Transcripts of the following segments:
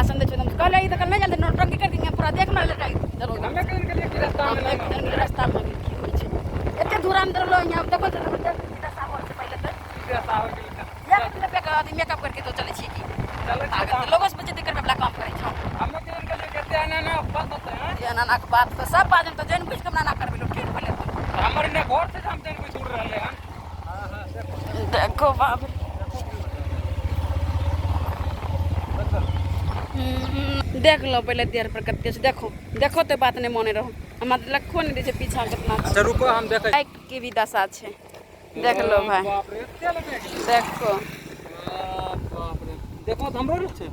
भाषण दे छो कल ई त कल नहीं जल्दी नोटंकी कर देंगे पूरा देख ना लटाई चलो हमें कहीं के लिए कि रास्ता में रास्ता में की होई छै एते दूर हम लो यहां देखो तो रास्ता हो से पहले तो रास्ता हो के या मतलब पे आदमी मेकअप करके तो चले छी की चलो लोगों से बच्चे कर अपना काम करे छो हमें कहीं के लिए कहते हैं ना बात होता है ये ना के बात तो सब बात तो जन कुछ कम ना करबे लो ठीक बोले हमारे ने घर से हम जन कुछ उड़ रहे हैं हां देखो बाप देख लो पहले देर पर कते से देखो देखो तो बात नहीं माने रहो हम लखो नहीं दे पीछा कितना अच्छा रुको हम देखे बाइक की भी दशा छे देख लो भाई बाप रे क्या लगे देखो बाप रे देखो हमरो रे छे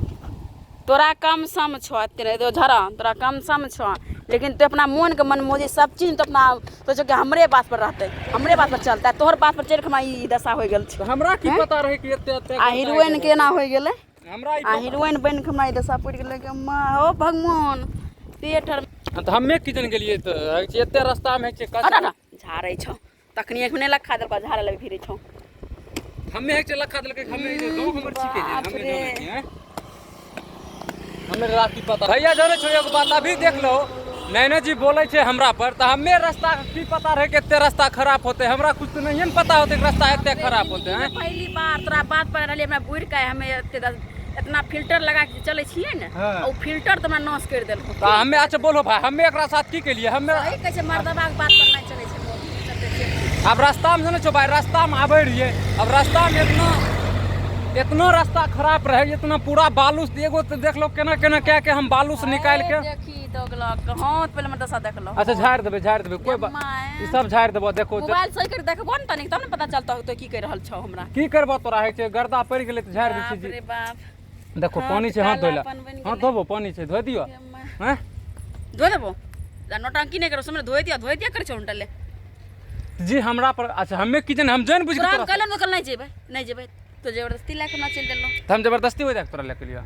तोरा कम सम छो तेरे दो झरा तोरा कम सम छो लेकिन तू अपना मन के मन मोजी सब चीज तो अपना सोचो कि हमरे बात पर रहते हमरे बात पर चलता तोहर बात पर चल के हमरा ई दशा हो गेल छे हमरा की पता रहे कि एते आ हीरोइन केना हो गेले हमरा आ हीरोइन बन के हमरा ई दशा पड़ गेले कि मां हो भगवान पेटर तो हमें किचन के लिए तो एते रास्ता में छे अरे झाड़ै छौ तखनी एक ने लखा देलका झाड़े लगे फिरै छौ हमें एक लखा देलके हमें गांव हमर सीखे जे हमें हमें रास्ता पता भैया जाने छो एगो बात अभी देख लो नैना जी बोले छे हमरा पर तो हमें रास्ता की पता रहे केते रास्ता खराब होते हमरा कुछ तो नहीं पता होते रास्ता एते खराब होते हैं पहली बार तोरा बात पर रहले हमरा बुड़ के हमें इतना फिल्टर लगा के चले छिए ने ओ फिल्टर तो हमरा नाश कर देलको तो हमें अच्छा बोलो भाई हमें एकरा साथ की के लिए हमें सही कहै छै मर्दबा के बात पर नहीं चले छै अब रास्ता में जाने छो भाई रास्ता में आबे रहिए अब रास्ता में इतना रास्ता खराब रहे इतना पूरा बालू से एगो तो देख लो केना केना क्या के हम बालू से निकाल के देखी दोगला हां पहले मैं दशा देख लो अच्छा झाड़ देबे कोई बात ई सब झाड़ देबो देखो मोबाइल सही कर देखबो न तनी तब न पता चलता तो की कर रहल छौ हमरा की करबो तोरा है छै गर्दा पड़ गेले त झाड़ दै छी अरे बाप देखो पानी से हाथ धोला हां धोबो पानी से धो दियो हैं धो देबो नोटंकी नहीं करो समय धो दिया कर छौ उल्टा ले जी हमरा पर अच्छा हमें किचन हम जान बुझ के तोरा कल न कल नहीं जेबे तो जबरदस्ती लाके ना चल देलो त हम जबरदस्ती हो जाए तोरा लेके लिया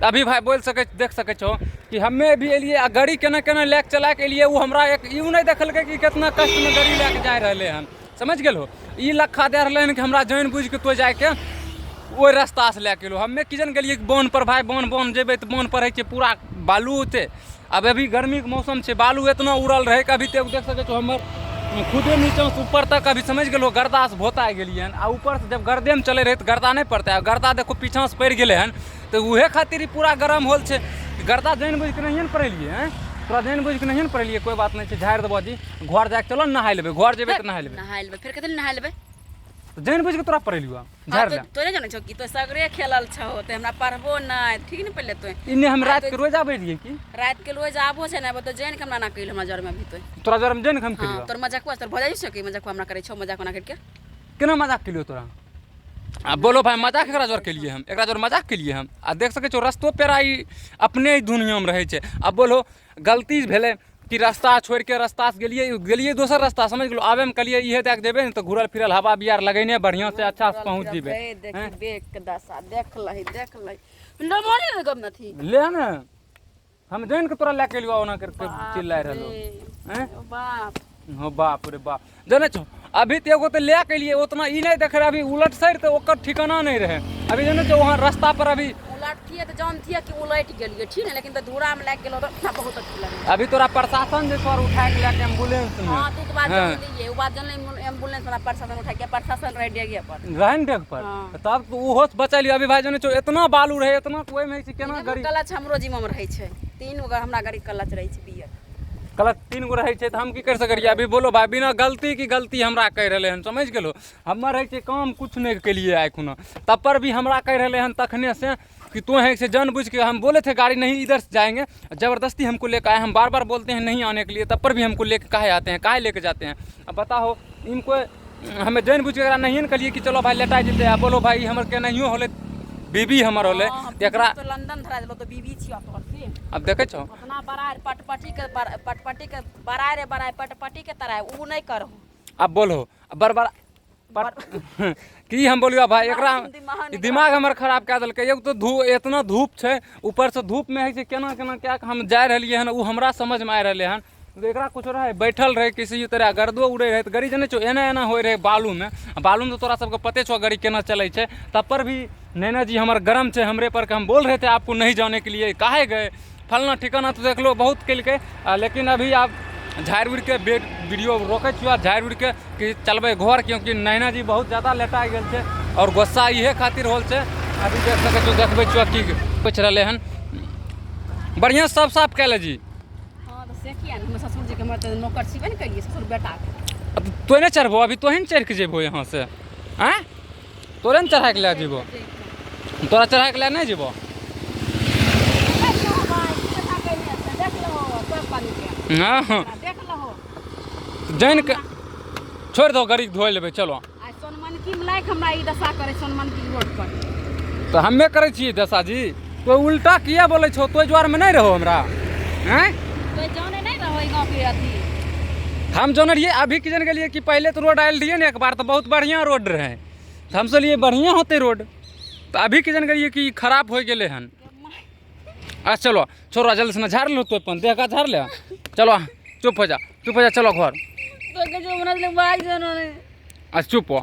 अभी भाई बोल सके देख सके छो कि हमें भी एलिए आ गाड़ी केना केना लेके चला के लिए वो हमरा एक यू नहीं देखल के कि कितना कष्ट में गाड़ी लेके जा रहले हन समझ गेलो ई लखा दे रहले हन कि हमरा जान बुझ के तो जाए के ओइ रास्ता से लेके लो हमें किचन गेलिए बांध पर भाई बांध जेबे त बांध पर है छै पूरा बालू होते अब अभी गर्मी के मौसम छै बालू इतना उड़ल रहे कि अभी तक देख सके छो हमर खुदे नीचे से ऊपर तक अभी समझ गेलो गर्दा से भोता गेलिए हन आ ऊपर से जब गर्दे में चले रहे तो गर्दा नहीं पड़ता है गर्दा देखो पीछा से पड़ गेले हन तो उहे खातिर पूरा गरम होल छे गर्दा जान बुझ के नहीं पड़ेलिए हैं तोरा जान बुझ के नहीं पड़ेलिए कोई बात नहीं छे झाड़ देबो जी घर जाके चलो नहाय लेबे घर जेबे त नहाय लेबे फिर कते नहाय लेबे तो जान बुझ के तोरा पड़ेलियो झाड़ ले तो नहीं जाने छौ कि तो सगरे खेलल छौ त हमरा पढ़बो नहीं ठीक नहीं पहले तो इन्ने हम रात के रोज आबै रहिए की रात के रोज आबो छै ना तो जान के हमरा ना कइल हमरा जर में भी तो तोरा जर में जान के हम करियो हां तोर मजाक वास्ते भजाई छै कि मजाक हमरा करे छौ मजाक ना करके केना मजाक केलियो तोरा अब बोलो भाई मजाक एकरा जोर के लिए हम एकरा जोर मजाक के लिए हम आ देख सके छो रस्तो पेरा ई अपने ही दुनिया में रहे छे अब बोलो गलती भेले कि रास्ता छोड़ के रास्ता से गेलिए दोसर रास्ता समझ गेलो आबे में कलिए इहे देख देबे न तो घुरल फिरल हवा बिहार लगेने बढ़िया से अच्छा से पहुंच जेबे देख देख के दशा देख लही न मोने गम नथी ले ना हम जान के तोरा लेके लियो ओना करके चिल्लाय रहलो हैं बाप हो बाप रे बाप जाने छो अभी तो एगो तो ले के लिए उतना ई नहीं देख रहे अभी उलट साइड तो ओकर ठिकाना नहीं रहे अभी जाने छो वहां रास्ता पर अभी उलटतिए तो जानतिए कि उलट गेलिए ठीक है लेकिन तो धूरा में लाग गेलो तो बहुत अच्छा लगे अभी तोरा प्रशासन जे सर उठा के लेके एम्बुलेंस में हां तू तो बात जान लीजिए वो बात जान ले एम्बुलेंस वाला प्रशासन उठा के प्रशासन रह डेगिया पर रहन डेग पर तब तो ओहो से बचा लियो अभी भाई जाने छो इतना बालू रहे इतना कोई में छै केना गाड़ी कलच हमरो जिम्मा में रहे छै 3 गो हमरा गाड़ी कलच रहे छै बियर गलत 3 गो रहे छै त हम की कर सकरिए अभी बोलो भाई बिना गलती की गलती हमरा कह रहले हन समझ गेलो हमर है छै काम कुछ नहीं के लिए आए खुना तब पर भी हमरा कह रहले हन तखने से कि तू है से जानबूझ के हम बोले थे गाड़ी नहीं इधर से जाएंगे जबरदस्ती हमको लेकर आए हम बार बार बोलते हैं नहीं आने के लिए तब पर भी हमको लेके काहे आते हैं काहे लेके जाते हैं अब बताओ इनको हमें जानबूझ के नहीं न कहिए कि चलो भाई लेटा जेते आ बोलो भाई हमर के नहीं होले बीबी हमर होले एकरा तो लंदन धरा देलो तो बीबी छियो तोहर से अब देखे छो अपना बरार पटपटी के बरारे पटपटी के तरह उ नहीं करो अब बोलो बरबर की हम बोलियो भाई एकरा दिमाग हमर खराब कऽ देलकै एगो तो धूप इतना धूप छै ऊपर से धूप में है छै केना केना क्या हम जा रहलिए हन उ हमरा समझ में आ रहले हन तो एकरा कुछ रहे बैठल रहे किसी तरह गर्दो उड़े रहे तो गाड़ी जने छो एना एना होय रहे बालू में तो तोरा सबके पते छो गाड़ी केना चलै छै तब पर भी नैना जी हमार गरम छै हमरे पर के हम बोल रहे थे आपको नहीं जाने के लिए काहे गए फलना ठिकाना तो देख लो बहुत केलकै लेकिन अभी आप झाड़ि उड़ि के वीडियो रोकै छियो झाड़ि उड़ि के कि चलबै घर क्योंकि नैना जी बहुत ज़्यादा लेटा गेल छै और गुस्सा इहे खातिर होल छै अभी देख सकै छियो देखबै छियो की कुछ रहलै हन बढ़िया सब साफ कए ले जी हाँ तो से किया हम ससुर जी के हमर तो नौकर छिबे ने करिए ससुर बेटा के। तो नहीं चढ़बो अभी तोहे ने चढ़ के जेबो यहाँ से आँ तोरे ने चढ़ा के ले जेबो तोरा चढ़ा के ले नहीं जेबो हाँ हाँ देख लहो जान के छोड़ दो गाड़ी धोइ लेबै चलो आइ सोनमनकी में लाइक हमरा ई दशा करे सोनमनकी रोड पर तो हमे करै छियै दशा जी तो उल्टा किया बोले छो तो ज्वार में नहीं रहो हमरा हैं तो जाने नहीं रहो गांव के अथी हम जान रहिए अभी की जन गेलिए कि पहले तो रोड आयल रहिए ने एक बार तो बहुत बढ़िया रोड रहे तो हम सोचलिए बढ़िया होते रोड तो अभी की जन गेलिए कि खराब हो गेले हन अच्छा चलो छोरा जल्दी से झाड़ लो तो अपन देह का झाड़ ले चलो चुप हो जा चलो घर तो के जो मनल बाग जनो ने अच्छा चुप हो